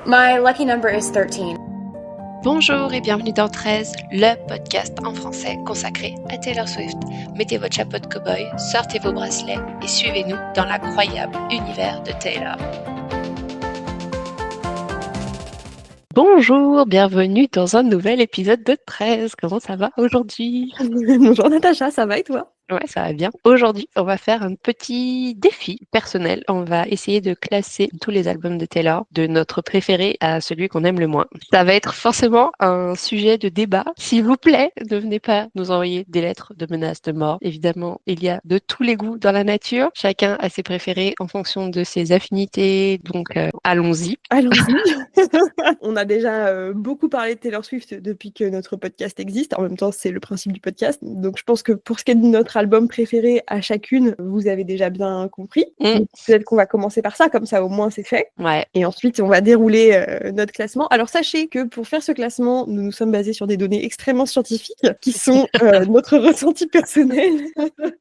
My lucky number is 13. Bonjour et bienvenue dans 13, le podcast en français consacré à Taylor Swift. Mettez votre chapeau de cow-boy, sortez vos bracelets et suivez-nous dans l'incroyable univers de Taylor. Bonjour, bienvenue dans un nouvel épisode de 13. Comment ça va aujourd'hui? Bonjour Natacha, ça va et toi? Ouais, ça va bien. Aujourd'hui, on va faire un petit défi personnel. On va essayer de classer tous les albums de Taylor, de notre préféré à celui qu'on aime le moins. Ça va être forcément un sujet de débat. S'il vous plaît, ne venez pas nous envoyer des lettres de menaces de mort. Évidemment, il y a de tous les goûts dans la nature. Chacun a ses préférés en fonction de ses affinités. Donc, allons-y. Allons-y. On a déjà beaucoup parlé de Taylor Swift depuis que notre podcast existe. En même temps, c'est le principe du podcast. Donc, je pense que pour ce qui est de notre album préféré à chacune, vous avez déjà bien compris. Donc, peut-être qu'on va commencer par ça, comme ça au moins c'est fait. Ouais. Et ensuite, on va dérouler notre classement. Alors, sachez que pour faire ce classement, nous nous sommes basés sur des données extrêmement scientifiques qui sont notre ressenti personnel.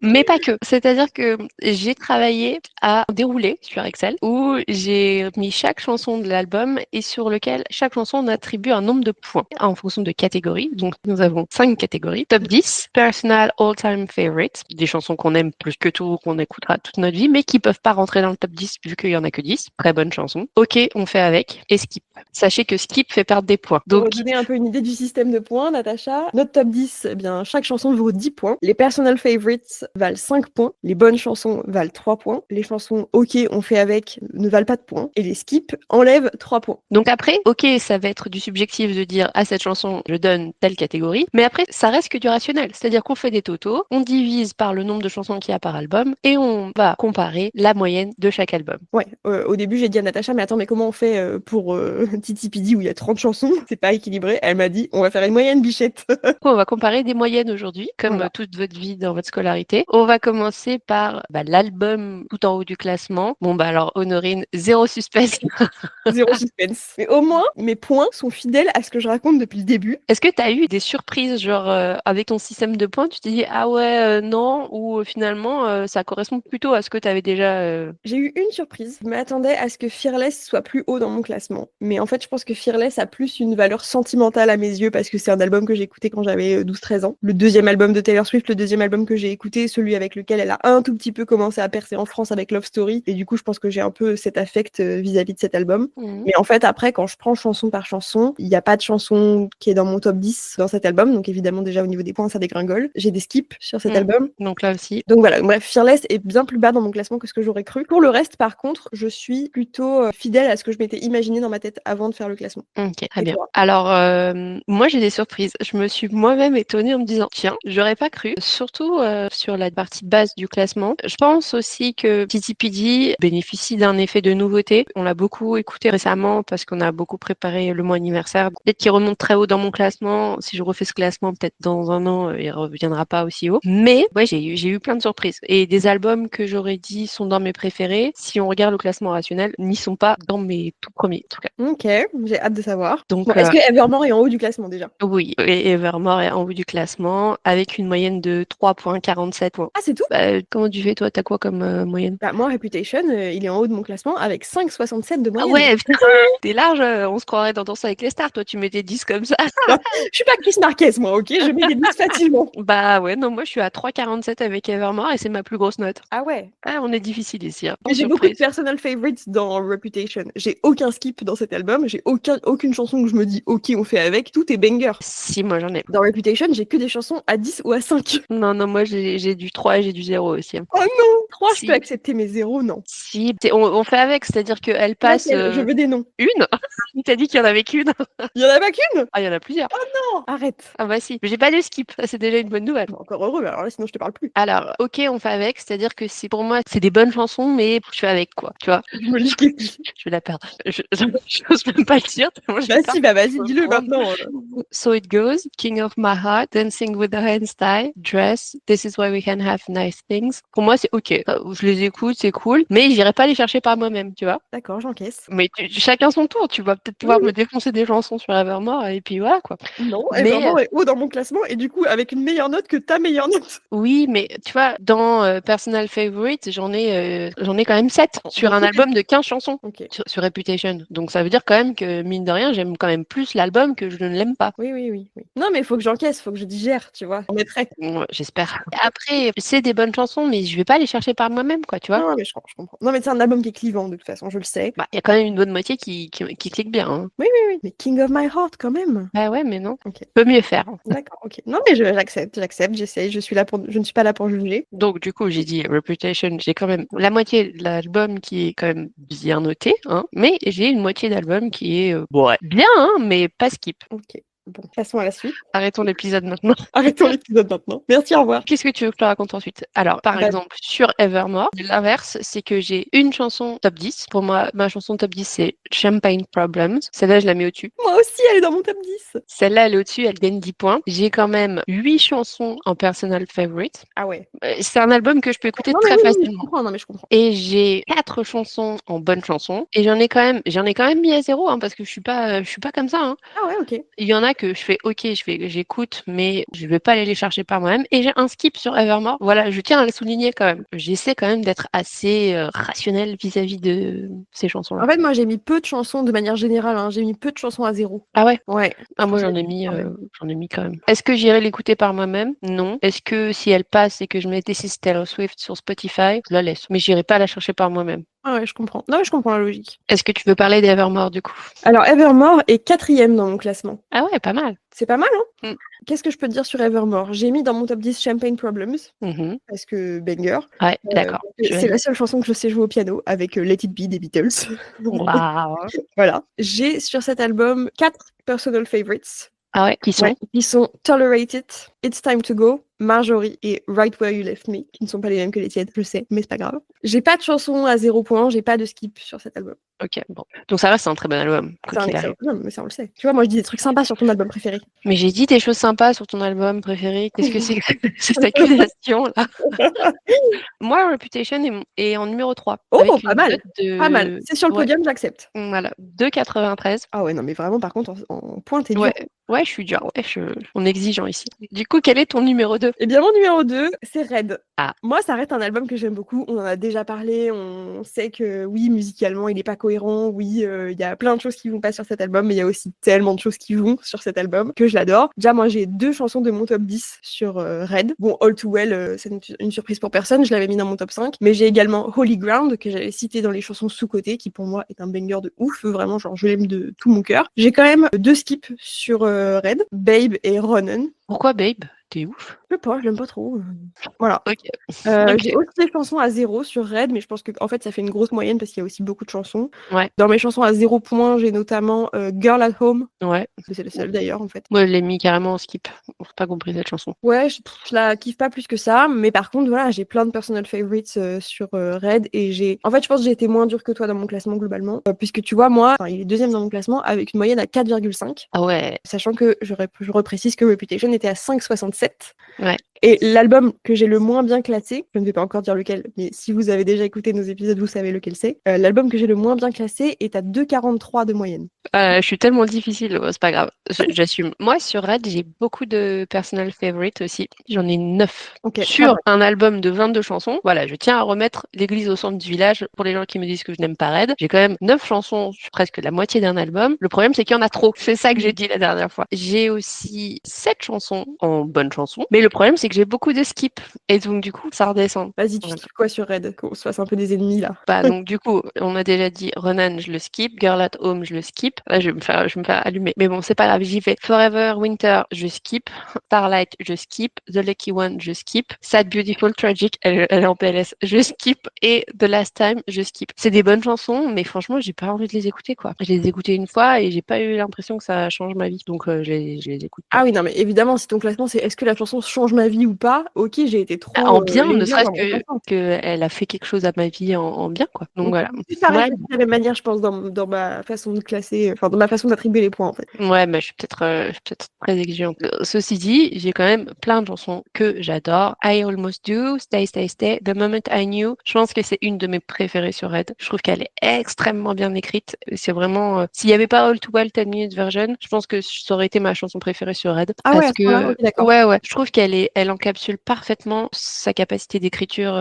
Mais pas que. C'est-à-dire que j'ai travaillé à dérouler sur Excel où j'ai mis chaque chanson de l'album et sur lequel chaque chanson on attribue un nombre de points en fonction de catégories. Donc nous avons 5 catégories. Top 10, Personal All-Time Favorites, des chansons qu'on aime plus que tout, qu'on écoutera toute notre vie, mais qui peuvent pas rentrer dans le top 10 vu qu'il y en a que 10. Très bonne chanson. Ok, on fait avec. Et Skip. Sachez que Skip fait perdre des points. Pour Donc, donner un peu une idée du système de points, Natacha, notre top 10, eh bien, chaque chanson vaut 10 points. Les personal favorites valent 5 points. Les bonnes chansons valent 3 points. Les chansons OK, on fait avec ne valent pas de points. Et les skips enlèvent 3 points. donc après, ok, ça va être du subjectif de dire à cette chanson, je donne telle catégorie, mais après, ça reste que du rationnel. C'est-à-dire qu'on fait des totaux, on divise par le nombre de chansons qu'il y a par album et on va comparer la moyenne de chaque album. Ouais, au début, j'ai dit à Natacha, mais attends, mais comment on fait pour Titi Pidi où il y a 30 chansons? C'est pas équilibré. Elle m'a dit, on va faire une moyenne, bichette. On va comparer des moyennes aujourd'hui, comme Voilà. toute votre vie dans votre scolarité. On va commencer par l'album tout en haut du classement. Bon, alors, Honorine, zéro suspense. Zéro suspense. Mais au moins, mes points sont fidèles à ce que je raconte depuis le début. Est-ce que tu as eu des surprises, genre avec ton système de points, tu t'es dit ah ouais, non, ou finalement ça correspond plutôt à ce que tu avais déjà. J'ai eu une surprise. Je m'attendais à ce que Fearless soit plus haut dans mon classement. Mais en fait, je pense que Fearless a plus une valeur sentimentale à mes yeux parce que c'est un album que j'ai écouté quand j'avais 12-13 ans. Le deuxième album de Taylor Swift, le deuxième album que j'ai écouté, celui avec lequel elle a un tout petit peu commencé à percer en France avec Love Story. Et du coup, je pense que j'ai un peu cet affect vis-à-vis de cet album. Mais en fait, après, quand je prends chanson par chanson, il n'y a pas de chanson qui est dans mon top 10 dans cet album. Donc évidemment, déjà au niveau des points, ça dégringole. J'ai des skips sur cet album. Donc là aussi. Donc voilà, bref, Fearless est bien plus bas dans mon classement que ce que j'aurais cru. Pour le reste, par contre, je suis plutôt fidèle à ce que je m'étais imaginé dans ma tête avant de faire le classement. Ok, très Et bien. toi? Alors, moi, j'ai des surprises. Je me suis moi-même étonnée en me disant, tiens, j'aurais pas cru, surtout sur la partie basse du classement. Je pense aussi que Titi Pidi bénéficie d'un effet de nouveauté. On l'a beaucoup écouté récemment parce qu'on a beaucoup préparé le mois anniversaire. Peut-être qu'il remonte très haut dans mon classement. Si je refais ce classement, peut-être dans un an, il reviendra pas aussi haut. Mais ouais, j'ai eu plein de surprises. Et des albums que j'aurais dit sont dans mes préférés, si on regarde le classement rationnel, n'y sont pas dans mes tout premiers, en tout cas. Ok, j'ai hâte de savoir. Donc, Bon, est-ce que Evermore est en haut du classement déjà? oui, et Evermore est en haut du classement avec une moyenne de 3,47 points. Ah, c'est tout? Comment tu fais, toi? T'as quoi comme moyenne? Bah, moi, Reputation, il est en haut de mon classement avec 5,67 de Ah moyenne. ouais, putain, t'es large, on se croirait dans Danse avec les stars. Toi, tu mets tes 10 comme ça. Je suis pas Chris Marquez, moi, ok? Je mets des 10 facilement. Bah ouais, non, moi je suis à 3,47 avec Evermore et c'est ma plus grosse note. Ah ouais. Ah, on est difficile ici. Hein. Mais j'ai beaucoup de personal favorites dans Reputation. J'ai aucun skip dans cet album. J'ai aucune chanson où je me dis ok, on fait avec. Tout est banger. Si, moi j'en ai. Dans Reputation, j'ai que des chansons à 10 ou à 5. Non, moi j'ai du 3 et j'ai du 0 aussi. Hein. Oh non! 3, Si. je peux accepter, mais 0, non. Si, on fait avec, c'est-à-dire qu'elle passe. Je veux des noms. Une? Il t'a dit qu'il y en avait qu'une. Il y en a pas qu'une? Ah, il y en a plusieurs. Oh non! Arrête. Ah bah si. J'ai pas de skip, ça c'est déjà une bonne nouvelle. Encore heureux, mais alors là, sinon je te parle plus. Alors, ok, on fait avec, c'est-à-dire que c'est pour moi, c'est des bonnes chansons, mais je fais avec quoi, tu vois. Je me lis qui. Je vais la perdre. J'ose même pas le dire. Bah si, bah vas-y, dis-le maintenant. So It Goes, King of My Heart, Dancing with the Hands Tie, Dress, This Is Why We Can Have Nice Things. Pour moi, c'est ok. Je les écoute, c'est cool, mais j'irai pas les chercher par moi-même, tu vois. D'accord, j'encaisse. Mais chacun son tour. Tu vas peut-être pouvoir me défoncer des chansons sur Evermore et puis voilà quoi. Non, Evermore est haut dans mon classement et du coup avec une meilleure note que ta meilleure note. Oui, mais tu vois, dans Personal Favorite, j'en ai quand même 7 sur un album de 15 chansons Okay. sur Reputation. Donc ça veut dire quand même que, mine de rien, j'aime quand même plus l'album que je ne l'aime pas. Oui. Non, mais il faut que j'encaisse, faut que je digère, tu vois. On mettrait. Ouais, j'espère. Après, c'est des bonnes chansons, mais je vais pas les chercher par moi-même, quoi, tu vois. Non, mais je comprends. Non, mais c'est un album qui est clivant, de toute façon, je le sais. Bah, il y a quand même une bonne moitié qui clique bien, hein. Oui. Mais King of My Heart, quand même. Bah ouais, mais non. Ok. Peut mieux faire. D'accord, ok. Non, mais j'accepte, j'essaye. Je ne suis pas là pour juger. Donc, du coup, j'ai dit Reputation, j'ai quand même la moitié de l'album qui est quand même bien noté, hein, mais j'ai une moitié d'album qui est ouais, bien, hein, mais pas skip. Ok. Bon, passons à la suite. Arrêtons l'épisode maintenant. Arrêtons l'épisode maintenant. Merci, au revoir. Qu'est-ce que tu veux que je te raconte ensuite? Alors, par Bah- exemple, sur Evermore, l'inverse, c'est que j'ai une chanson top 10. Pour moi, ma chanson top 10, c'est Champagne Problems. Celle-là, je la mets au-dessus. Moi aussi, elle est dans mon top 10. Celle-là, elle est au-dessus, elle gagne 10 points. J'ai quand même 8 chansons en personal favorite. Ah ouais. C'est un album que je peux écouter Non, mais très oui, je facilement. comprends. Non, mais je comprends. Et j'ai 4 chansons en bonnes chansons. Et j'en ai quand même mis à 0, hein, parce que je suis pas comme ça, hein. Ah ouais, ok. Il y en a que je fais OK, j'écoute, mais je vais pas aller les chercher par moi-même. Et j'ai un skip sur Evermore. Voilà, je tiens à le souligner quand même. J'essaie quand même d'être assez rationnel vis-à-vis de ces chansons-là. En fait, moi, j'ai mis peu de chansons de manière générale. Hein. J'ai mis peu de chansons à 0. Ah ouais? Ouais. Ah, moi, Quand j'en ai mis quand même. Est-ce que j'irai l'écouter par moi-même? Non. Est-ce que si elle passe et que je mets This is Taylor Swift sur Spotify, je la laisse. Mais j'irai pas la chercher par moi-même. Ah ouais, je comprends. Non, mais je comprends la logique. Est-ce que tu veux parler d'Evermore du coup? Alors, Evermore est 4e dans mon classement. Ah ouais, pas mal. C'est pas mal, hein? Mm. Qu'est-ce que je peux te dire sur Evermore? J'ai mis dans mon top 10 Champagne Problems, Mhm. parce que banger. Ouais, d'accord. C'est la seule chanson que je sais jouer au piano avec Let It Be des Beatles. Waouh. Voilà. J'ai sur cet album 4 personal favorites. Ah ouais, qui sont? Ouais, qui sont Tolerated, It's Time to Go, Marjorie et Right Where You Left Me, qui ne sont pas les mêmes que les tiennes, je sais, mais c'est pas grave. J'ai pas de chanson à 0 point, j'ai pas de skip sur cet album. Ok, bon. Donc ça reste un très bon album, C'est quoi un qu'il excellent arrive. album, mais ça on le sait. Tu vois, moi je dis des trucs sympas sur ton album préféré. Mais j'ai dit des choses sympas sur ton album préféré. Qu'est-ce que c'est que cette accusation là? Moi, Reputation est en numéro 3. Oh, avec pas une mal, note de... pas mal. C'est sur le Ouais, podium, j'accepte. voilà, 2,93. Ah ouais, non, mais vraiment, par contre, en point, t'es dur. Ouais, je suis dur. Ouais, on est exigeant ici. Du coup, quel est ton numéro 2? Eh bien, mon numéro 2, c'est Red. Ah. Moi, ça reste un album que j'aime beaucoup. On en a déjà parlé. On sait que, oui, musicalement, il n'est pas cohérent. Oui, il y a plein de choses qui vont pas sur cet album, mais il y a aussi tellement de choses qui vont sur cet album que je l'adore. Déjà, moi, j'ai 2 chansons de mon top 10 sur Red. Bon, All Too Well, c'est une surprise pour personne. Je l'avais mis dans mon top 5. Mais j'ai également Holy Ground, que j'avais cité dans les chansons sous-côté, qui pour moi est un banger de ouf. Vraiment, genre, je l'aime de tout mon cœur. J'ai quand même 2 skips sur Red, Babe et Ronan. Pourquoi, Babe? T'es ouf. Je sais pas, je l'aime pas trop. Voilà. Ok. J'ai aussi des chansons à 0 sur Red, mais je pense que en fait ça fait une grosse moyenne parce qu'il y a aussi beaucoup de chansons. Ouais. Dans mes chansons à 0 point, j'ai notamment Girl at Home. Ouais. C'est la seule d'ailleurs en fait. Moi, je l'ai mis carrément en skip. On n'a pas compris cette chanson. Ouais, je la kiffe pas plus que ça, mais par contre voilà, j'ai plein de personal favorites sur Red et en fait je pense que j'ai été moins dure que toi dans mon classement globalement, puisque tu vois moi, il est 2e dans mon classement avec une moyenne à 4,5. Ah ouais. Sachant que je reprécise que Reputation était à 5,67. Ouais. Et l'album que j'ai le moins bien classé, je ne vais pas encore dire lequel, mais si vous avez déjà écouté nos épisodes, vous savez lequel c'est. L'album que j'ai le moins bien classé est à 2,43 de moyenne. Je suis tellement difficile, c'est pas grave, j'assume. Moi, sur Red, j'ai beaucoup de personal favorites aussi. J'en ai 9. Okay, sur un album de 22 chansons. Voilà, je tiens à remettre l'église au centre du village pour les gens qui me disent que je n'aime pas Red. J'ai quand même 9 chansons sur presque la moitié d'un album. Le problème, c'est qu'il y en a trop. C'est ça que j'ai dit la dernière fois. J'ai aussi 7 chansons en bonnes chansons. Mais le problème, c'est que j'ai beaucoup de skips. Et donc, du coup, ça redescend. Vas-y, tu skips quoi sur Red? Qu'on se fasse un peu des ennemis, là. Bah, donc, du coup, on a déjà dit Ronan, je le skip. Girl at Home, je le skip. Là, je vais me faire allumer. Mais bon, c'est pas grave, j'y vais. Forever, Winter, je skip. Starlight, je skip. The Lucky One, je skip. Sad, Beautiful, Tragic, elle est en PLS, je skip. Et The Last Time, je skip. C'est des bonnes chansons, mais franchement, j'ai pas envie de les écouter, quoi. Je les ai écoutées une fois et j'ai pas eu l'impression que ça change ma vie. Donc, je les écoute pas. Ah oui, non, mais évidemment, si ton classement, c'est est-ce que la chanson change ma vie ou pas? Ok, j'ai été trop. En bien, ne légère serait-ce qu'elle a fait quelque chose à ma vie en bien, quoi. Donc, voilà. Tu t'arrêtes de la même manière, je pense, dans ma façon de classer, enfin, dans ma façon d'attribuer les points, en fait. Ouais, mais je suis peut-être très exigeante. Ceci dit, j'ai quand même plein de chansons que j'adore. I Almost Do, Stay, Stay, Stay, The Moment I Knew. Je pense que c'est une de mes préférées sur Red. Je trouve qu'elle est extrêmement bien écrite. C'est vraiment, s'il n'y avait pas All Too Well 10 Minute Version, je pense que ça aurait été ma chanson préférée sur Red. Ah parce ouais, que, okay, d'accord. ouais, je trouve qu'elle est elle encapsule parfaitement sa capacité d'écriture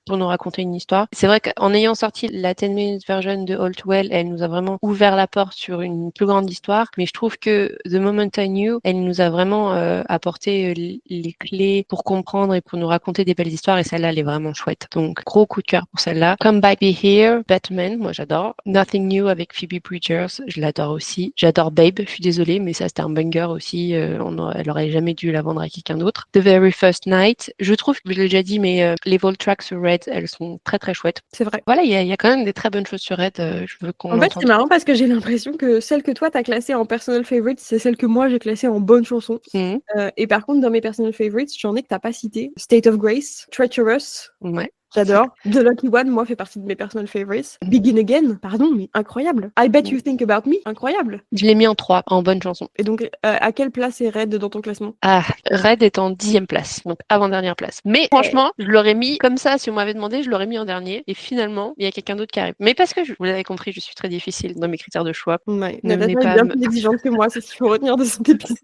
pour nous raconter une histoire. C'est vrai qu'en ayant sorti la 10 minutes version de All Too Well, elle nous a vraiment ouvert la porte sur une plus grande histoire, mais je trouve que The Moment I Knew, elle nous a vraiment apporté les clés pour comprendre et pour nous raconter des belles histoires, et celle-là, elle est vraiment chouette. Donc, gros coup de cœur pour celle-là. Come Back Be Here, Batman, moi j'adore. Nothing New avec Phoebe Bridgers, je l'adore aussi. J'adore Babe, je suis désolée, mais ça c'était un banger aussi. Elle aurait jamais dû la vendre à quelqu'un d'autre. The Very First Night, je trouve, je l'ai déjà dit, mais les Vault Tracks sur Red, elles sont très très chouettes. C'est vrai. Voilà, il y a quand même des très bonnes choses sur Red. Je veux qu'on En fait, entende. c'est marrant parce que j'ai l'impression que celle que toi t'as classée en personal favorite, c'est celle que moi j'ai classée en bonne chanson. Mhm. Et par contre, dans mes personal favorites, j'en ai que t'as pas cité. State of Grace, Treacherous, Ouais. j'adore. The Lucky One, moi, fait partie de mes personal favorites. Begin Again, pardon, mais incroyable. I Bet You Think About Me, incroyable. Je l'ai mis en 3, en bonne chanson. Et donc, à quelle place est Red dans ton classement? Ah, Red est en 10e place, donc avant-dernière place. Mais franchement, je l'aurais mis comme ça, si on m'avait demandé, je l'aurais mis en dernier. Et finalement, il y a quelqu'un d'autre qui arrive. Mais parce que, vous l'avez compris, je suis très difficile dans mes critères de choix. Ouais, Ne venez Natacha est pas bien me- plus exigeante que moi, c'est ce qu'il faut retenir de cet épisode.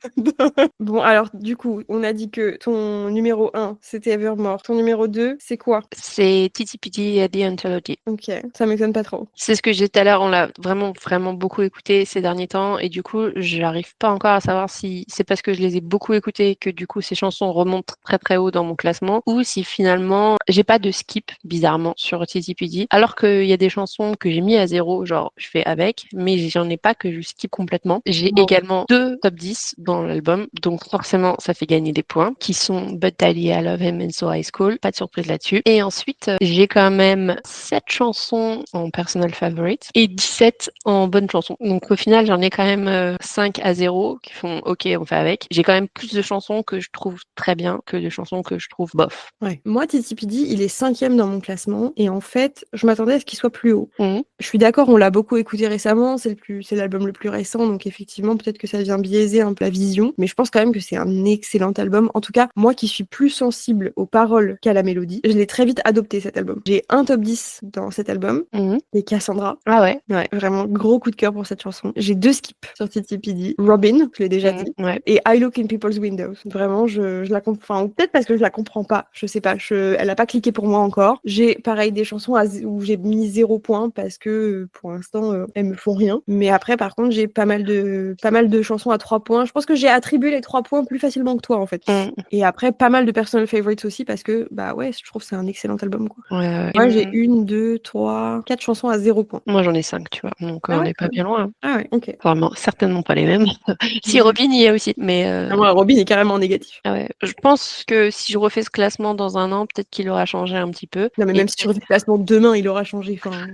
Bon, alors, du coup, on a dit que ton numéro 1, c'était Evermore. Ton numéro 2, c'est quoi? C'est TTPD at the Anthology. Ok, ça m'étonne pas trop. C'est ce que j'ai dit tout à l'heure, on l'a vraiment, vraiment beaucoup écouté ces derniers temps, et du coup, j'arrive pas encore à savoir si c'est parce que je les ai beaucoup écoutés que du coup, ces chansons remontent très très haut dans mon classement, ou si finalement, j'ai pas de skip, bizarrement, sur TTPD, alors qu'il y a des chansons que j'ai mis à 0, genre, je fais avec, mais j'en ai pas que je skip complètement. J'ai Bon. également 2 top 10 dans l'album, donc forcément, ça fait gagner des points, qui sont But Daddy, I Love Him and So High School, pas de surprise là-dessus. Et ensuite, j'ai quand même 7 chansons en personal favorite et 17 en bonnes chansons. Donc au final, j'en ai quand même 5 à 0 qui font OK, on fait avec. J'ai quand même plus de chansons que je trouve très bien que de chansons que je trouve bof. Ouais. Moi, TTPD, il est 5e dans mon classement. Et en fait, je m'attendais à ce qu'il soit plus haut. Mhm. Je suis d'accord, on l'a beaucoup écouté récemment. C'est l'album le plus récent. Donc effectivement, peut-être que ça vient biaiser un peu la vision. Mais je pense quand même que c'est un excellent album. En tout cas, moi qui suis plus sensible aux paroles qu'à la mélodie, je l'ai très vite adopté cet album. J'ai un top 10 dans cet album. Mhm. Et Cassandra. Ah ouais. Ouais, vraiment gros coup de cœur pour cette chanson. J'ai 2 skips sur TTPD. Robin, je l'ai déjà dit. Ouais. Et I Look in People's Windows. Vraiment, je la comprends. Enfin, ou peut-être parce que je la comprends pas. Je sais pas. Elle a pas cliqué pour moi encore. J'ai pareil des chansons où j'ai mis 0 point parce que pour l'instant, elles me font rien. Mais après, par contre, j'ai pas mal de chansons à 3 points. Je pense que j'ai attribué les 3 points plus facilement que toi, en fait. Mhm. Et après, pas mal de personal favorites aussi parce que, bah ouais, je trouve que c'est un excellent album, quoi. Ouais, ouais. Moi, j'ai 1, 2, 3, 4 chansons à 0 point. Moi, j'en ai 5, tu vois. Donc, Ah on ouais, n'est pas bien loin. Ah ouais, ok. Vraiment, certainement pas les mêmes. Si, Mhm. Robin y est aussi. Mais Ah, moi, Robin est carrément négatif. ah ouais. Je pense que si je refais ce classement dans un an, peut-être qu'il aura changé un petit peu. Non, mais Et même si tu refais le classement demain, il aura changé. Enfin,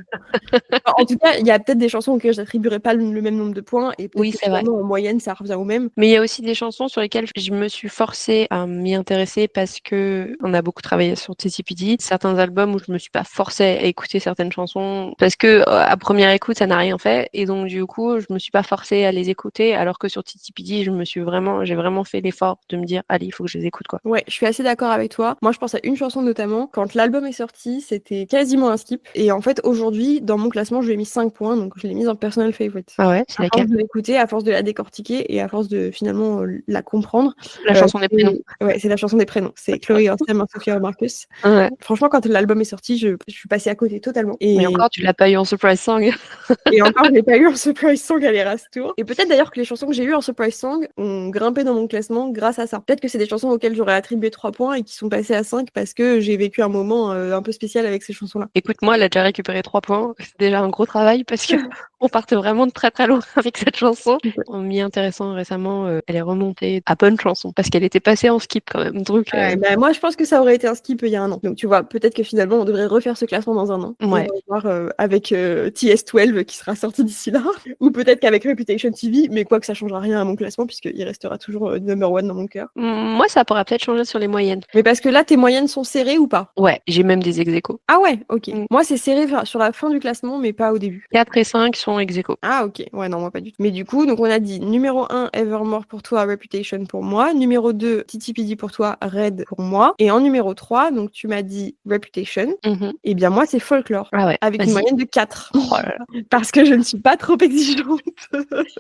en tout cas, il y a peut-être des chansons auxquelles je n'attribuerai pas le même nombre de points et peut-être oui, que c'est vrai. finalement, en moyenne, ça revient au même. Mais il y a aussi des chansons sur lesquelles je me suis forcée à m'y intéresser parce que on a beaucoup travaillé sur TCPD. Certains albums où je me suis pas forcée à écouter certaines chansons parce que à première écoute, ça n'a rien fait. Et donc, du coup, je me suis pas forcée à les écouter alors que sur TCPD, j'ai vraiment fait l'effort de me dire, allez, il faut que je les écoute, quoi. Ouais, je suis assez d'accord avec toi. Moi, je pense à une chanson notamment. Quand l'album est sorti, c'était quasiment un skip. Et en fait, aujourd'hui, dans mon classement, je lui ai mis 5 points. Donc, je l'ai mise en personal favorite. Ah ouais, c'est À force laquelle? de l'écouter, à force de la décortiquer et à force de finalement la comprendre. La chanson des prénoms. Ouais, c'est la chanson des prénoms. C'est Chloé Orsem et Sophia Marcus. Ouais. Franchement, quand l'album est sorti, je suis passée à côté totalement. Mais encore, tu l'as pas eu en surprise song. Et encore, je l'ai pas eu en surprise song à l'Eras Tour. Et peut-être d'ailleurs que les chansons que j'ai eues en surprise song ont grimpé dans mon classement grâce à ça. Peut-être que c'est des chansons auxquelles j'aurais attribué 3 points et qui sont passées à 5 parce que j'ai vécu un moment un peu spécial avec ces chansons-là. Écoute, moi, elle a déjà récupéré 3 points. C'est déjà un gros travail parce que on partait vraiment de très très loin avec cette chanson. En m'y intéressant récemment, elle est remontée à bonne chanson parce qu'elle était passée en skip quand même. Donc, Ouais, bah, moi, je pense que ça aurait été un skip il y a un an. Donc, tu vois, peut-être que finalement, on devrait refaire ce classement dans un an. Ouais. Et on va voir avec TS12 qui sera sorti d'ici là. Ou peut-être qu'avec Reputation TV, mais quoi que ça changera rien à mon classement puisqu'il restera toujours number one dans mon cœur. Moi, ça pourra peut-être changer sur les moyennes. Mais parce que là, tes moyennes sont serrées ou pas? Ouais, j'ai même des ex-aequo. Ah ouais, ok. Mm. Moi, c'est serré sur la fin du classement, mais pas au début. 4 et 5 sont ex-aequo. Ah ok, ouais, non, moi pas du tout. Mais du coup, donc on a dit numéro 1, Evermore pour toi, Reputation pour moi. Numéro 2, TTPD pour toi, Red pour moi. Et en numéro 3, donc tu m'as dit Reputation. Mhm. Et bien moi, c'est Folklore. Ah ouais, Avec une vas-y. moyenne de 4. Oh là là. Parce que je ne suis pas trop exigeante.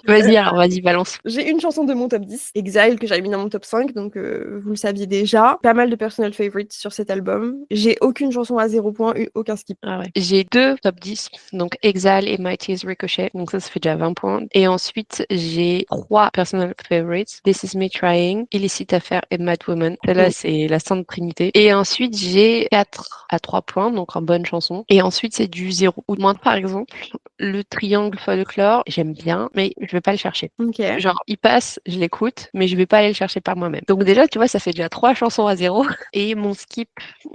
Vas-y, alors, vas-y, balance. J'ai une chanson de mon top 10, Exile, que j'avais mis dans mon top 5, donc vous le saviez déjà. Pas mal de personal favorites sur cet album. J'ai aucune chanson à 0 point, aucun skip. Ah ouais. J'ai 2 top 10, donc Exile et My Tears Ricochet, donc ça fait déjà 20 points. Et ensuite, j'ai 3 personal favorites, This Is Me Trying, Illicit Affair et Mad Woman. Celle-là, c'est la Sainte Trinité. Et ensuite, j'ai 4 à 3 points, donc en bonne chanson. Et ensuite, c'est du 0 ou de moins, par exemple. Le triangle folklore, j'aime bien, mais je vais pas le chercher. Ok. Genre, il passe, je l'écoute, mais je vais pas aller le chercher par moi-même. Donc déjà, tu vois, ça fait déjà 3 chansons à 0. Et mon skip,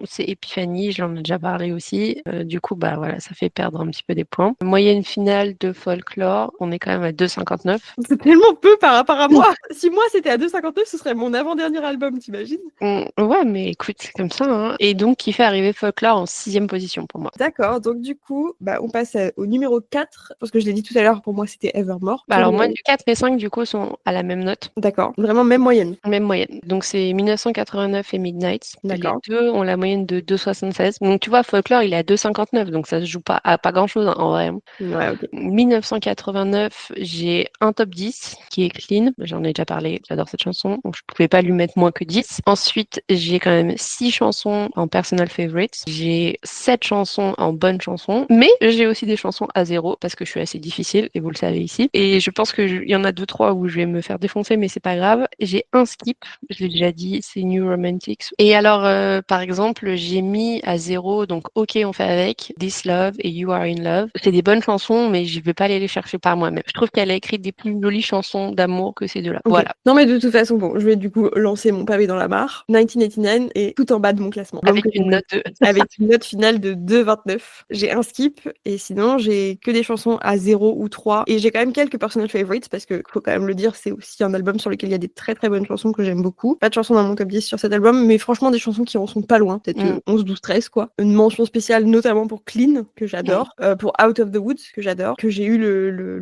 c'est Epiphany, j'en ai déjà parlé aussi. Du coup, bah voilà, ça fait perdre un petit peu des points. Moyenne finale de folklore, on est quand même à 2,59. C'est tellement peu par rapport à moi. Si moi c'était à 2,59, ce serait mon avant-dernier album, t'imagines? Ouais, mais écoute, c'est comme ça, hein. Et donc, qui fait arriver folklore en 6e position pour moi. D'accord, donc du coup, bah, on passe au numéro 4, parce que je l'ai dit tout à l'heure, pour moi c'était Evermore. Bah alors, moi, du 4 et 5, du coup, sont à la même note. D'accord, vraiment même moyenne. Même moyenne. Donc, c'est 1989 et Midnight. D'accord. Les deux ont la moyenne de 2,76. Donc, tu vois, folklore, il est à 2,59. Donc, ça se joue pas à pas grand-chose, hein, en vrai. Ouais, ok. 1989, j'ai un top 10 qui est Clean. J'en ai déjà parlé, j'adore cette chanson. Donc, je pouvais pas lui mettre moins que 10. Ensuite, j'ai quand même 6 chansons en personal favorites. J'ai 7 chansons en bonnes chansons. Mais j'ai aussi des chansons à 0 parce que je suis assez difficile et vous le savez ici. Et je pense qu'il y en a 2-3 où je vais me faire défoncer, mais c'est pas grave. J'ai un skip, je l'ai déjà dit, c'est New Romantics. Et alors, par exemple, j'ai mis à 0, donc OK, on fait avec, This Love et You Are in Love. C'est des bonnes chansons, mais je vais pas aller les chercher par moi-même. Je trouve qu'elle a écrit des plus jolies chansons d'amour que ces deux-là. Ok. Voilà. Non, mais de toute façon, bon, je vais du coup lancer mon pavé dans la mare. 1989 est tout en bas de mon classement. Avec Donc, une note de... avec une note finale de 2,29. J'ai un skip et sinon j'ai que des chansons à 0 ou 3. Et j'ai quand même quelques personal favorites parce que faut quand même le dire, c'est aussi un album sur lequel il y a des très très bonnes chansons que j'aime beaucoup. Pas de chansons dans mon top 10 sur cet album, mais franchement des chansons qui en sont pas loin, peut-être 11, 12, 13 quoi. Une mention spéciale notamment pour Clean que j'adore, pour Out of the Woods que j'adore, que j'ai eu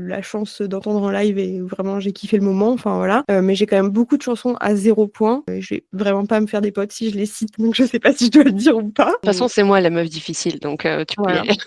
la chance d'entendre en live et vraiment j'ai kiffé le moment, enfin voilà. Mais j'ai quand même beaucoup de chansons à 0 point. Je vais vraiment pas me faire des potes si je les cite, donc je sais pas si je dois le dire ou pas. De toute façon, c'est moi la meuf difficile, donc tu peux y Voilà. aller.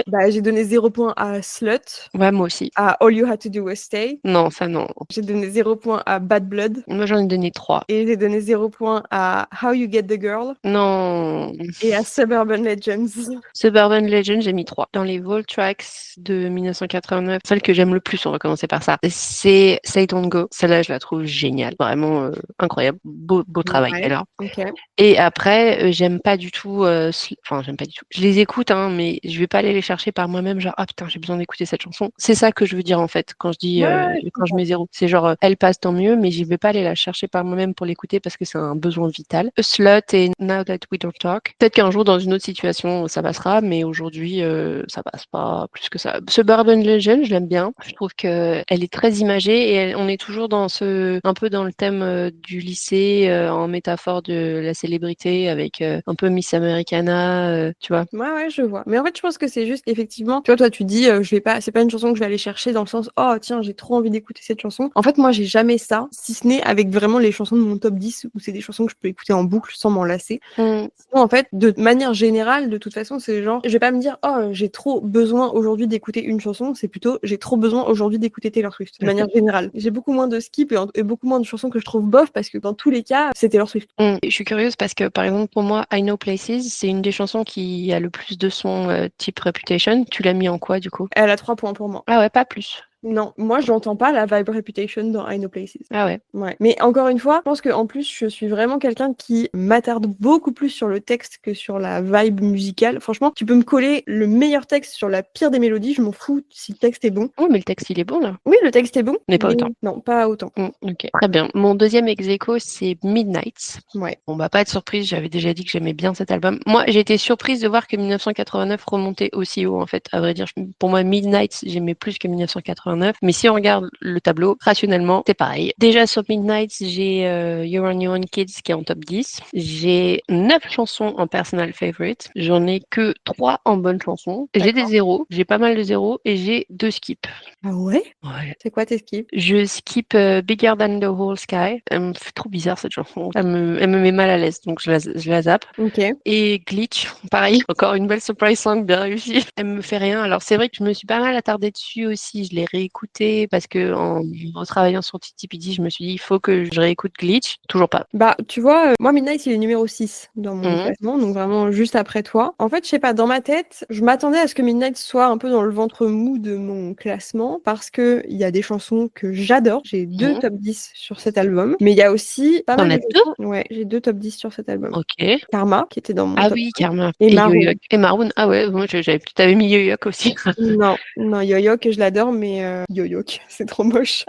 Bah, j'ai donné 0 point à Slut, Ouais, moi aussi. à All You Had to Do Was Stay. Non, ça non. J'ai donné 0 point à Bad Blood. Moi, j'en ai donné 3. Et j'ai donné 0 point à How You Get the Girl Non. et à Suburban Legends. Suburban Legend, j'ai mis 3. Dans les Vault Tracks de 1989, celle que j'aime le plus, on va commencer par ça, c'est Say Don't Go. Celle-là, je la trouve géniale. Vraiment incroyable. Beau travail, Ouais, alors. ok. Et après, j'aime pas du tout... Enfin, j'aime pas du tout. Je les écoute, hein, mais je vais pas aller les chercher par moi-même, genre, ah putain, j'ai besoin d'écouter cette chanson. C'est ça que je veux dire, en fait, quand je dis... Ouais, je quand je comprends. mets 0. C'est genre, elle passe tant mieux, mais je vais pas aller la chercher par moi-même pour l'écouter parce que c'est un besoin vital. A Slut et Now That We Don't Talk. Peut-être qu'un jour, dans une autre situation, ça passera, mais aujourd'hui, ça passe pas plus que ça. Suburban Legend, je l'aime bien. Je trouve qu'elle est très imagée et on est toujours dans un peu dans le thème du lycée, en métaphore de la célébrité avec un peu Miss Americana, tu vois. Ouais, je vois. Mais en fait, je pense que c'est juste qu'effectivement, tu vois, toi, tu dis, je vais pas, c'est pas une chanson que je vais aller chercher dans le sens, oh, tiens, j'ai trop envie d'écouter cette chanson. En fait, moi, j'ai jamais ça, si ce n'est avec vraiment les chansons de mon top 10 où c'est des chansons que je peux écouter en boucle sans m'en lasser. Sinon, en fait, de manière générale, de toute façon, c'est genre, je vais pas me dire, oh, j'ai trop besoin aujourd'hui d'écouter une chanson, c'est plutôt, j'ai trop besoin aujourd'hui d'écouter Taylor Swift, de manière générale. J'ai beaucoup moins de skip et beaucoup moins de chansons que je trouve bof parce que dans tous les cas, c'est Taylor Swift. Je suis curieuse parce que, par exemple, pour moi, I Know Places, c'est une des chansons qui a le plus de son type Reputation. Tu l'as mis en quoi, du coup? Elle a 3 points pour moi. Ah ouais, pas plus. Non, moi j'entends pas la vibe Reputation dans I Know Places. Ah ouais. Ouais. Mais encore une fois, je pense qu'en plus je suis vraiment quelqu'un qui m'attarde beaucoup plus sur le texte que sur la vibe musicale. Franchement, tu peux me coller le meilleur texte sur la pire des mélodies, je m'en fous si le texte est bon. Oh, mais le texte, il est bon, là. Oui, le texte est bon, Mais pas autant. non, pas autant. Ok, très bien. Mon deuxième ex-aequo, c'est Midnight. Ouais. On va pas être surprise, j'avais déjà dit que j'aimais bien cet album. Moi, j'ai été surprise de voir que 1989 remontait aussi haut, en fait. À vrai dire, pour moi, Midnight, j'aimais plus que 1989. 89. Mais si on regarde le tableau, rationnellement, c'est pareil. Déjà sur Midnight, j'ai You're on Your Own Kids qui est en top 10. J'ai 9 chansons en personal favorite. J'en ai que 3 en bonnes chansons. J'ai des zéros, j'ai pas mal de zéros et j'ai 2 skips. Ah ouais? Ouais. C'est quoi tes skips? Je skip Bigger Than the Whole Sky. Elle me fait trop bizarre cette chanson. Elle me met mal à l'aise, donc je la zappe. Ok. Et Glitch, pareil, encore une belle surprise song bien réussie. Elle me fait rien. Alors c'est vrai que je me suis pas mal attardée dessus aussi. Je l'ai réécouté parce que en travaillant sur TTPD, je me suis dit il faut que je réécoute Glitch. Toujours pas. Bah, tu vois, moi, Midnight, il est numéro 6 dans mon Mhm. classement, donc vraiment juste après toi. En fait, je sais pas, dans ma tête, je m'attendais à ce que Midnight soit un peu dans le ventre mou de mon classement parce que il y a des chansons que j'adore. J'ai 2 Mhm. top 10 sur cet album, mais il y a aussi pas T'en mal as de 2? chansons. Ouais, j'ai 2 top 10 sur cet album. Ok. Karma, qui était dans mon Ah top oui, 5, Karma. et Et Maroon. Yo-Yo. Et Maroon. Ah ouais, moi t'avais mis Yo-Yo aussi. Non, non, Yo-Yo, je l'adore, mais Yo-Yo, c'est trop moche.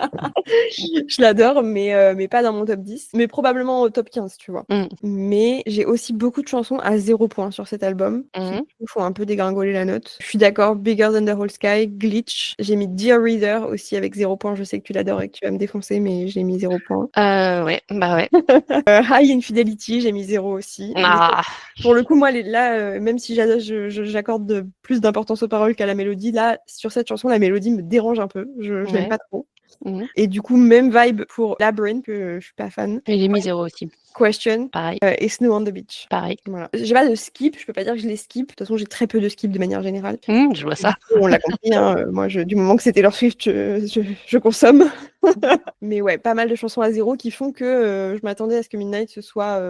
Je l'adore, mais pas dans mon top 10, mais probablement au top 15, tu vois. Mhm. Mais j'ai aussi beaucoup de chansons à 0 point sur cet album qui Mhm. me font un peu dégringoler la note. Je suis d'accord, Bigger Than the Whole Sky, Glitch. J'ai mis Dear Reader aussi avec 0 point. Je sais que tu l'adores et que tu vas me défoncer, mais j'ai mis 0 point. Ouais, bah ouais. High Infidelity, j'ai mis 0 aussi. Mais Ah. pour le coup, moi, là, même si j'accorde plus d'importance aux paroles qu'à la mélodie, là, sur cette chanson, la mélodie me dérange un peu. Je l'aime Ouais. pas trop. Mhm. Et du coup, même vibe pour Labyrinth, que je suis pas fan. Et j'ai mis 0 aussi. Question Pareil. et Snow on the Beach. Pareil. Voilà. J'ai pas de skip, je peux pas dire que je les skip. De toute façon, j'ai très peu de skip de manière générale. Je vois ça. On l'a compris, hein, moi, du moment que c'était leur Swift, je consomme. Mais ouais, pas mal de chansons à 0 qui font que je m'attendais à ce que Midnight ce soit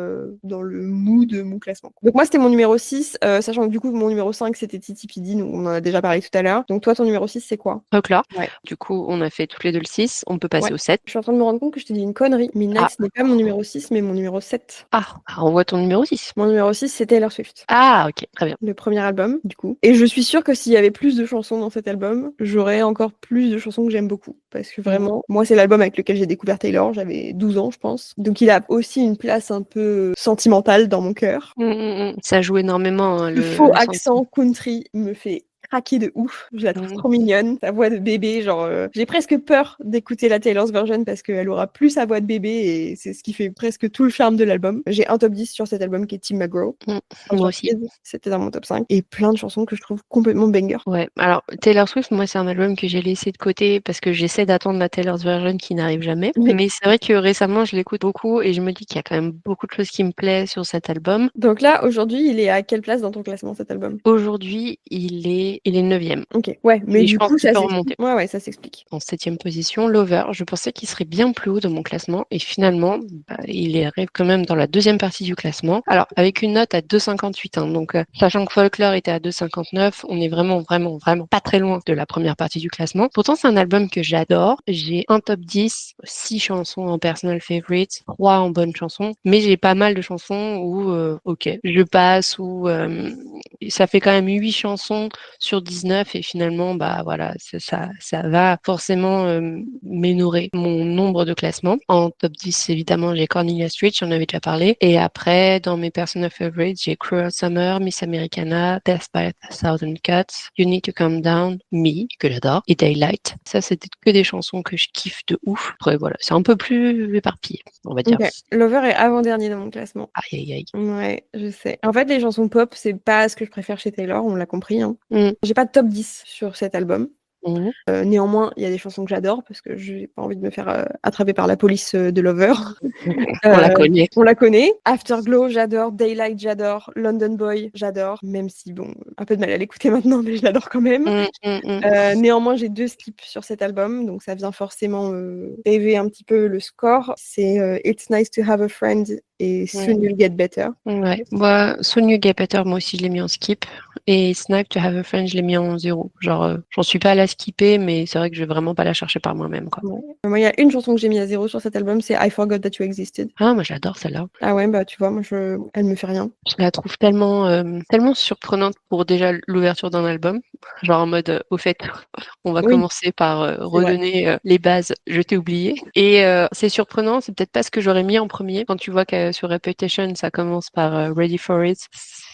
dans le mou de mon classement. Donc moi, c'était mon numéro 6, sachant que du coup, mon numéro 5, c'était TTPD, donc on en a déjà parlé tout à l'heure. Donc toi, ton numéro 6, c'est quoi? Folklore. Ouais. Du coup, on a fait toutes les deux le 6. On peut passer Ouais. au 7. Je suis en train de me rendre compte que je t'ai dit une connerie. Midnight, Ah. ce n'est pas mon numéro 6, mais mon numéro 7. Ah, on voit ton numéro 6. Mon numéro 6, c'est Taylor Swift. Ah, ok, très bien. Le premier album, du coup. Et je suis sûre que s'il y avait plus de chansons dans cet album, j'aurais encore plus de chansons que j'aime beaucoup. Parce que vraiment, moi, c'est l'album avec lequel j'ai découvert Taylor. J'avais 12 ans, je pense. Donc, il a aussi une place un peu sentimentale dans mon cœur. Ça joue énormément, hein, Le faux le accent country me fait craquer de ouf. Je la trouve trop mignonne. Sa voix de bébé, genre, j'ai presque peur d'écouter la Taylor's version parce qu'elle aura plus sa voix de bébé et c'est ce qui fait presque tout le charme de l'album. J'ai un top 10 sur cet album qui est Tim McGraw. Moi aussi. C'était dans mon top 5. Et plein de chansons que je trouve complètement banger. Ouais, alors Taylor Swift, moi, c'est un album que j'ai laissé de côté parce que j'essaie d'attendre la Taylor's version qui n'arrive jamais. Oui. Mais c'est vrai que récemment, je l'écoute beaucoup et je me dis qu'il y a quand même beaucoup de choses qui me plaisent sur cet album. Donc là, aujourd'hui, il est à quelle place dans ton classement, cet album? Aujourd'hui, il est 9e. Ok, ouais, mais Et du je pense coup, qu'il ça peut s'explique. remonter. Ouais, ça s'explique. En 7e position, Lover. Je pensais qu'il serait bien plus haut dans mon classement et finalement, il arrive quand même dans la deuxième partie du classement. Alors, avec une note à 2,58. Hein, donc, sachant que Folklore était à 2,59, on est vraiment pas très loin de la première partie du classement. Pourtant, c'est un album que j'adore. J'ai un top 10, 6 chansons en personal favorite, 3 en bonnes chansons, mais j'ai pas mal de chansons où, ok, je passe, où ça fait quand même 8 chansons sur 19 et finalement, bah voilà, ça va forcément m'énorer mon nombre de classements. En top 10, évidemment, j'ai Cornelia Street, j'en avais déjà parlé. Et après, dans mes personal favorites, j'ai Cruel Summer, Miss Americana, Death by a Thousand Cuts, You Need to Calm Down, Me, que j'adore, et Daylight. Ça, c'était que des chansons que je kiffe de ouf. Après, voilà, c'est un peu plus éparpillé, on va dire. Ok, Lover est avant-dernier dans mon classement. Aïe, aïe, aïe. Ouais, je sais. En fait, les chansons pop, c'est pas ce que je préfère chez Taylor, on l'a compris. Hein. Mm. J'ai pas de top 10 sur cet album. Mhm. Néanmoins, il y a des chansons que j'adore parce que j'ai pas envie de me faire attraper par la police de Lover. On la connaît. On la connaît. Afterglow, j'adore. Daylight, j'adore. London Boy, j'adore. Même si, bon, un peu de mal à l'écouter maintenant, mais je l'adore quand même. Néanmoins, j'ai 2 skips sur cet album, donc ça vient forcément élever un petit peu le score. C'est It's Nice to Have a Friend et Soon You'll Get Better. Ouais, moi, Soon You Get Better, moi aussi, je l'ai mis en skip. Et Snipe to Have a Friend, je l'ai mis en 0. Genre, j'en suis pas à la skipper, mais c'est vrai que je vais vraiment pas la chercher par moi-même, quoi. Ouais. Moi, il y a une chanson que j'ai mis à 0 sur cet album, c'est I Forgot That You Existed. Ah, moi, j'adore celle-là. Ah ouais, bah tu vois, moi, elle me fait rien. Je la trouve tellement surprenante pour déjà l'ouverture d'un album. Genre en mode, au fait, on va commencer par redonner les bases, je t'ai oublié. Et c'est surprenant, c'est peut-être pas ce que j'aurais mis en premier. Quand tu vois que sur Reputation, ça commence par Ready for It.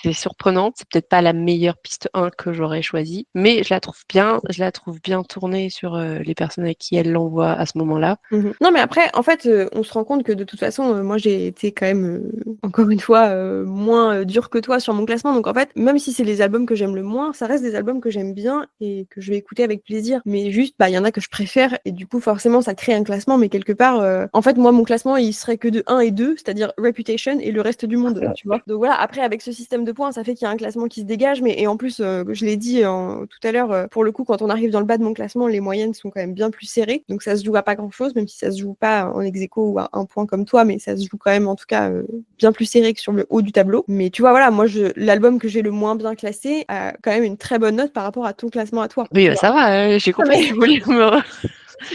c'est surprenant. C'est peut-être pas la meilleure piste 1 que j'aurais choisie, mais je la trouve bien. Je la trouve bien tournée sur les personnes à qui elle l'envoie à ce moment-là. Non, mais après, en fait, on se rend compte que de toute façon, moi, j'ai été quand même, encore une fois, moins dur que toi sur mon classement. Donc, en fait, même si c'est les albums que j'aime le moins, ça reste des albums que j'aime bien et que je vais écouter avec plaisir. Mais juste, il y en a que je préfère et du coup, forcément, ça crée un classement. Mais quelque part, en fait, moi, mon classement, il serait que de 1 et 2, c'est-à-dire Reputation et le reste du monde, tu vois. Donc voilà, après, avec ce système de points, ça fait qu'il y a un classement qui se dégage. Mais et en plus, je l'ai dit tout à l'heure, pour le coup, quand on arrive dans le bas de mon classement, les moyennes sont quand même bien plus serrées. Donc ça se joue à pas grand-chose, même si ça se joue pas en ex-aequo ou à 1 point comme toi, mais ça se joue quand même, en tout cas, bien plus serré que sur le haut du tableau. Mais tu vois, voilà, moi, l'album que j'ai le moins bien classé a quand même une très bonne note par rapport à ton classement à toi. Oui, Tu bah, vois. ça va, j'ai compris. Vous voulez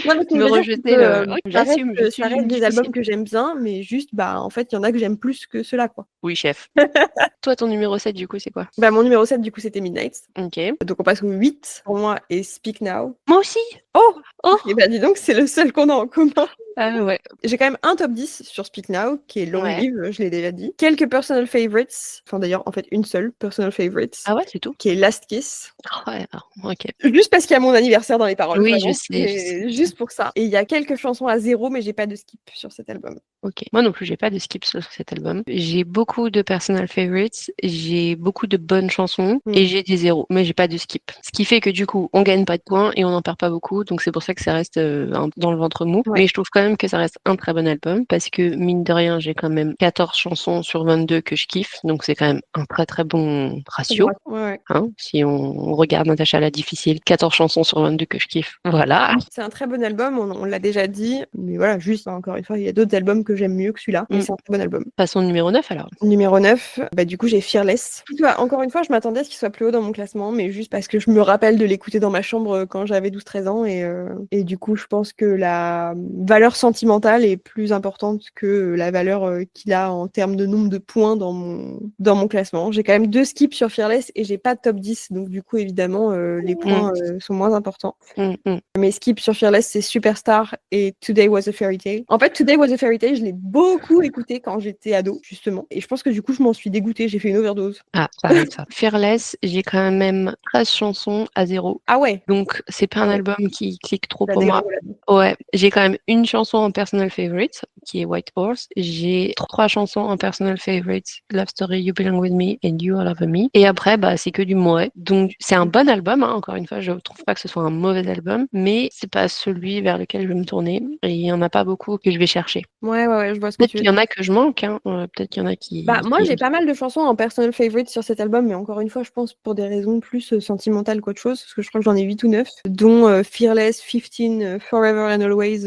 Non, mais ce que je me veux dire, c'est rejeter que Oui, ça reste, j'assume, je suis ça reste une des albums difficile. que j'aime bien, mais juste, en fait, il y en a que j'aime plus que ceux-là, quoi. Oui, chef. Toi, ton numéro 7, du coup, c'est quoi? Mon numéro 7, du coup, c'était Midnight. OK. Donc on passe au 8 pour moi et Speak Now. Moi aussi! Oh! Oh! Et dis donc, c'est le seul qu'on a en commun. Ah ouais. J'ai quand même un top 10 sur Speak Now, qui est Long Ouais. Live, je l'ai déjà dit. Quelques personal favorites, enfin d'ailleurs, en fait, une seule personal favorite, Ah ouais, c'est tout? qui est Last Kiss. Ouais, OK. Juste parce qu'il y a mon anniversaire dans les paroles, Oui, je vraiment. sais, je sais. C'est juste pour ça. Et il y a quelques chansons à 0, mais j'ai pas de skip sur cet album. OK. Moi non plus, j'ai pas de skip sur cet album. J'ai beaucoup de personal favorites, j'ai beaucoup de bonnes chansons et j'ai des 0, mais j'ai pas de skip. Ce qui fait que du coup, on gagne pas de points et on n'en perd pas beaucoup, donc c'est pour ça que ça reste dans le ventre mou. Ouais. Mais je trouve quand même que ça reste un très bon album parce que mine de rien, j'ai quand même 14 chansons sur 22 que je kiffe, donc c'est quand même un très très bon ratio. Ouais. Hein, si on regarde Natacha la difficile, 14 chansons sur 22 que je kiffe. Voilà. C'est un très bon album, on l'a déjà dit, mais voilà, juste encore une fois, il y a d'autres albums que j'aime mieux que celui-là, mais c'est un très bon album. Passons au numéro 9 alors. Numéro 9, du coup j'ai Fearless. Tu vois, encore une fois, je m'attendais à ce qu'il soit plus haut dans mon classement, mais juste parce que je me rappelle de l'écouter dans ma chambre quand j'avais 12-13 ans, et du coup je pense que la valeur sentimentale est plus importante que la valeur qu'il a en termes de nombre de points dans mon classement. J'ai quand même 2 skips sur Fearless et j'ai pas de top 10, donc du coup évidemment les points sont moins importants. Mes skips sur Fearless, c'est Superstar et Today Was a Fairy Tale. En fait, Today Was a Fairy Tale, je l'ai beaucoup écouté quand j'étais ado, justement. Et je pense que du coup, je m'en suis dégoûtée. J'ai fait une overdose. Ah, ça arrive ça. Fearless, j'ai quand même 13 chansons à 0. Ah ouais. Donc, c'est pas un album qui clique trop La pour moi. dégringolade. Ouais, j'ai quand même une chanson en personal favorite, qui est White Horse. J'ai 3 chansons en personal favorite, Love Story, You Belong With Me and You All Over Me. Et après, c'est que du mouet. Donc, c'est un bon album, hein, encore une fois, je trouve pas que ce soit un mauvais album, mais c'est pas celui vers lequel je vais me tourner. Et il y en a pas beaucoup que je vais chercher. Ouais, je vois ce que Peut-être tu veux qu'il y en a que je manque, hein. Peut-être qu'il y en a qui... moi, j'ai pas mal de chansons en personal favorite sur cet album, mais encore une fois, je pense pour des raisons plus sentimentales qu'autre chose, parce que je crois que j'en ai 8 ou 9, dont Fearless, 15, Forever and Always,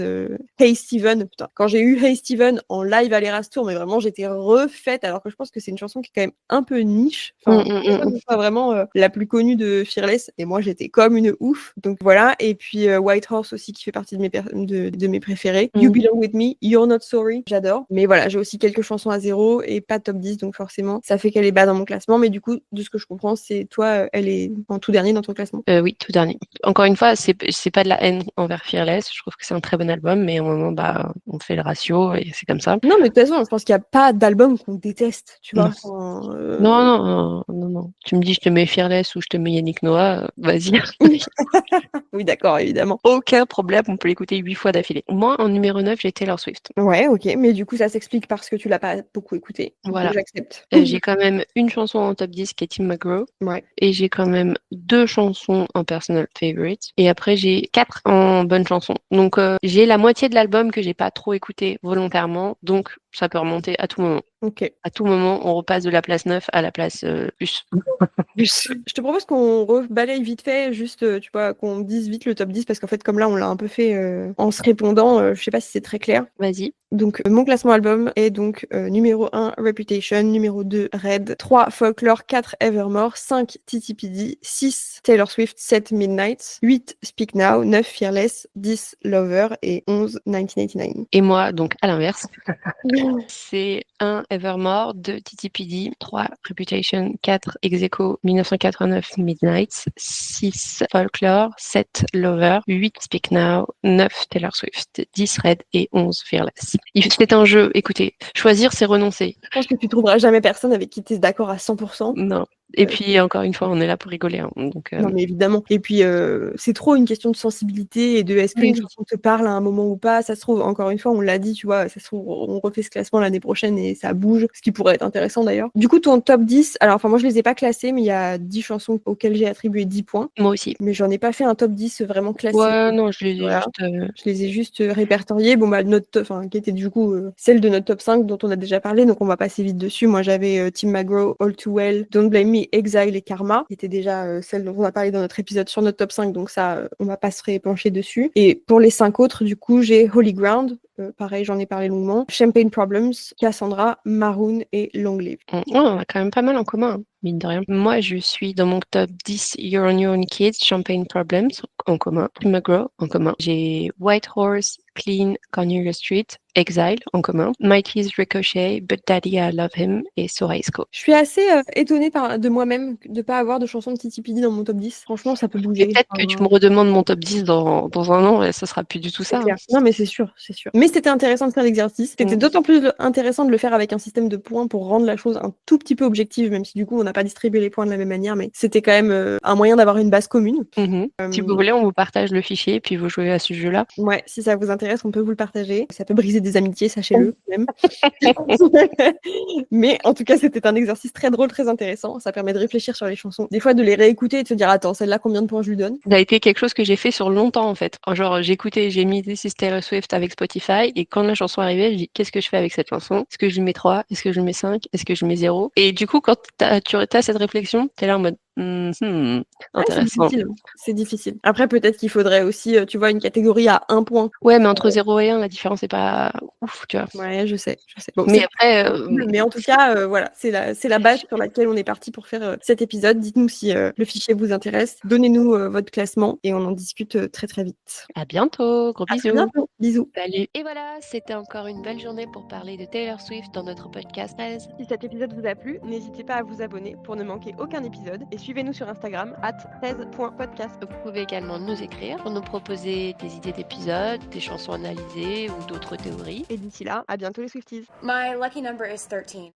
Hey Steven. Putain, quand j'ai eu Hey Steven en live à l'Eras Tour, mais vraiment, j'étais refaite, alors que je pense que c'est une chanson qui est quand même un peu niche. Enfin, je pense que c'est pas vraiment la plus connue de Fearless, et moi, j'étais comme une ouf. Donc voilà, et puis White Horse aussi, qui fait partie de mes préférés. You Belong With Me, You're Not Sorry, j'adore. Mais voilà, j'ai aussi quelques chansons à 0 et pas top 10, donc forcément, ça fait qu'elle est bas dans mon classement. Mais du coup, de ce que je comprends, c'est toi, elle est en tout dernier dans ton classement. Oui, tout dernier. Encore une fois, c'est pas de la haine envers Fearless. Je trouve que c'est un très bon album, mais au moment, on fait le ratio et c'est comme ça. Non, mais de toute façon, je pense qu'il n'y a pas d'album qu'on déteste, tu vois. Non. Tu me dis, je te mets Fearless ou je te mets Yannick Noah, vas-y. Oui, d'accord, évidemment. Aucun problème, on peut l'écouter 8 fois d'affilée. Moi, en numéro 9, j'ai Taylor Swift. Ouais, ok, mais du coup, ça s'explique parce que tu l'as pas beaucoup écouté. Voilà. Donc, j'accepte. J'ai quand même une chanson en top 10 qui est Tim McGraw. Ouais. Et j'ai quand même 2 chansons en personal favorite. Et après, j'ai 4 en bonne chanson. Donc, j'ai la moitié de l'album que j'ai pas trop écouté volontairement. Donc, ça peut remonter à tout moment. Ok. À tout moment, on repasse de la place 9 à la place plus. Je te propose qu'on rebalaye vite fait, juste, tu vois, qu'on dise vite le top 10, parce qu'en fait, comme là, on l'a un peu fait en se répondant, je sais pas si c'est très clair. Vas-y. Donc, mon classement album est donc numéro 1, Reputation, numéro 2, Red, 3, Folklore, 4, Evermore, 5, TTPD, 6, Taylor Swift, 7, Midnight, 8, Speak Now, 9, Fearless, 10, Lover et 11, 1989. Et moi, donc, à l'inverse, C'est 1 Evermore, 2 TTPD, 3 Reputation, 4 Execo 1989 Midnights, 6 Folklore, 7 Lover, 8 Speak Now, 9 Taylor Swift, 10 Red et 11 Fearless. C'est un jeu, écoutez, choisir c'est renoncer. Je pense que tu trouveras jamais personne avec qui tu es d'accord à 100%. Non. Et puis encore une fois, on est là pour rigoler. Hein, donc, Non mais évidemment. Et puis c'est trop une question de sensibilité et de est-ce qu'une chanson te parle à un moment ou pas. Ça se trouve, encore une fois, on l'a dit, tu vois, ça se trouve, on refait ce classement l'année prochaine et ça bouge, ce qui pourrait être intéressant d'ailleurs. Du coup, ton top 10, alors enfin moi je les ai pas classés, mais il y a 10 chansons auxquelles j'ai attribué 10 points. Moi aussi. Mais j'en ai pas fait un top 10 vraiment classé. Ouais, non, je les ai Voilà. juste... Je les ai juste répertoriés. Bon, bah, qui était du coup celle de notre top 5 dont on a déjà parlé, donc on va passer vite dessus. Moi, j'avais Tim McGraw, All Too Well, Don't Blame Me, Exile et Karma, qui était déjà celle dont on a parlé dans notre épisode sur notre top 5, donc ça, on va pas se répencher dessus. Et pour les 5 autres, du coup, j'ai Holy Ground, pareil, j'en ai parlé longuement, Champagne Problems, Cassandra, Maroon et Long Live. Ouais, on a quand même pas mal en commun, hein, mine de rien. Moi, je suis dans mon top 10 You're on Your Own Kids, Champagne Problems en commun, Tim McGraw en commun. J'ai White Horse, Clean, Cornelia Street, Exile en commun, Mikey's Ricochet, But Daddy I Love Him et So High School. Je suis assez étonnée de moi-même de pas avoir de chanson de Titi Pidi dans mon top 10. Franchement, ça peut bouger. Peut-être que tu me redemandes mon top 10 dans un an et ce sera plus du tout ça. Hein. Non, mais c'est sûr, c'est sûr. Mais c'était intéressant de faire l'exercice. C'était d'autant plus intéressant de le faire avec un système de points pour rendre la chose un tout petit peu objective, même si du coup on n'a pas distribué les points de la même manière, mais c'était quand même un moyen d'avoir une base commune. Si vous voulez, on vous partage le fichier et puis vous jouez à ce jeu-là. Ouais, si ça vous intéresse, on peut vous le partager. Ça peut briser des amitiés, sachez-le même. Mais en tout cas, c'était un exercice très drôle, très intéressant. Ça permet de réfléchir sur les chansons. Des fois, de les réécouter et de se dire, attends, celle-là, combien de points je lui donne? Ça a été quelque chose que j'ai fait sur longtemps, en fait. Genre, j'ai mis This is Taylor Swift avec Spotify, et quand la chanson arrivait, je dis, qu'est-ce que je fais avec cette chanson? Est-ce que je lui mets 3? Est-ce que je lui mets 5? Est-ce que je lui mets 0? Et du coup, quand tu as cette réflexion, t'es là en mode, intéressant. Ouais, c'est difficile. Après, peut-être qu'il faudrait aussi, tu vois, une catégorie à 1 point. Ouais, mais entre 0 et 1, la différence n'est pas ouf, tu vois. Ouais, je sais. Bon, mais après... mais en tout cas, voilà, c'est la base sur laquelle on est parti pour faire cet épisode. Dites-nous si le fichier vous intéresse. Donnez-nous votre classement et on en discute très très vite. À bientôt, gros bisous. À très bientôt. Bisous. Salut. Et voilà, c'était encore une belle journée pour parler de Taylor Swift dans notre podcast 13. Si cet épisode vous a plu, n'hésitez pas à vous abonner pour ne manquer aucun épisode et suivez-nous sur Instagram @13.podcast. Vous pouvez également nous écrire pour nous proposer des idées d'épisodes, des chansons analysées ou d'autres théories. Et d'ici là, à bientôt les Swifties. My lucky number is 13.